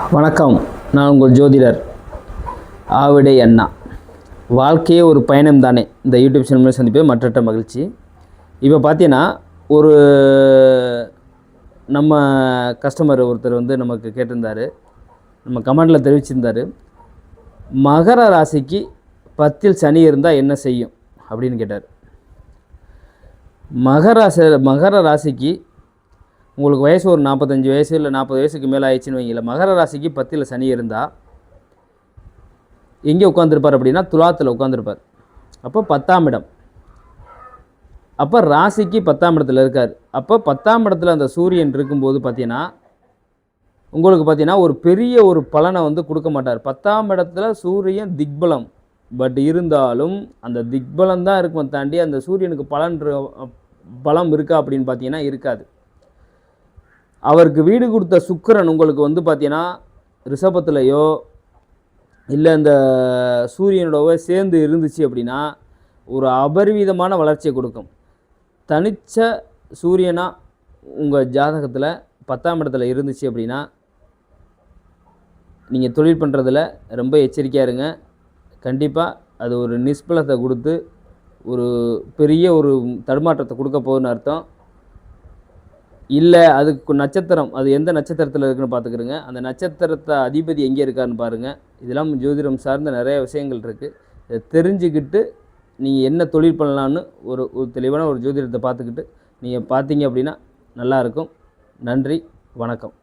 வணக்கம். நான் உங்கள் ஜோதிடர் ஆவிடை அண்ணா. வாழ்க்கையே ஒரு பயணம் தானே. இந்த யூடியூப் சேனல் சந்திப்பது மற்றற்ற மகிழ்ச்சி. இப்போ பார்த்தீங்கன்னா, ஒரு நம்ம கஸ்டமர் ஒருத்தர் நமக்கு கேட்டிருந்தார். நம்ம கமெண்டில் தெரிவிச்சிருந்தார். மகர ராசிக்கு 10ல் சனி இருந்தால் என்ன செய்யும் அப்படின்னு கேட்டார். மகர ராசிக்கு உங்களுக்கு வயசு ஒரு 45 வயசு இல்லை 40 வயசுக்கு மேலே ஆயிடுச்சுன்னு வைங்கள. மகர ராசிக்கு 10ல் சனி இருந்தால் எங்கே உட்காந்துருப்பார் அப்படின்னா, துலாத்தில் உட்காந்துருப்பார். அப்போ 10ஆம் இடம். அப்போ ராசிக்கு 10ஆம் இடத்துல இருக்கார். அப்போ 10ஆம் இடத்துல அந்த சூரியன் இருக்கும்போது பார்த்தீங்கன்னா, உங்களுக்கு பார்த்தீங்கன்னா ஒரு பெரிய ஒரு பலனை கொடுக்க மாட்டார். 10ஆம் இடத்துல சூரியன் திக்பலம். பட் இருந்தாலும் அந்த திக்பலம் தான் இருக்குமே தாண்டி அந்த சூரியனுக்கு பலம் இருக்கா அப்படின்னு பார்த்தீங்கன்னா இருக்காது. அவருக்கு வீடு கொடுத்த சுக்கிரன் உங்களுக்கு பார்த்தீங்கன்னா ரிஷபத்திலையோ இல்லை இந்த சூரியனோடவோ சேர்ந்து இருந்துச்சு அப்படின்னா ஒரு அபரிவிதமான வளர்ச்சியை கொடுக்கும். தனிச்ச சூரியனாக உங்கள் ஜாதகத்தில் 10ஆம் இடத்துல இருந்துச்சு அப்படின்னா நீங்கள் தொழில் பண்ணுறதுல ரொம்ப எச்சரிக்கையாக இருங்க. கண்டிப்பாக அது ஒரு நிஷ்பலத்தை கொடுத்து ஒரு பெரிய ஒரு தடுமாற்றத்தை கொடுக்க போகுதுன்னு அர்த்தம். இல்லை அதுக்கு நட்சத்திரம், அது எந்த நட்சத்திரத்தில் இருக்குதுன்னு பார்த்துக்கிறங்க. அந்த நட்சத்திரத்தை அதிபதி எங்கே இருக்காருன்னு பாருங்கள். இதெல்லாம் ஜோதிடம் சார்ந்த நிறைய விஷயங்கள் இருக்குது. இதை தெரிஞ்சுக்கிட்டு நீங்கள் என்ன தொழில் பண்ணலான்னு ஒரு தெளிவான ஒரு ஜோதிடத்தை பார்த்துக்கிட்டு நீங்கள் பார்த்தீங்க அப்படின்னா நல்லாயிருக்கும். நன்றி, வணக்கம்.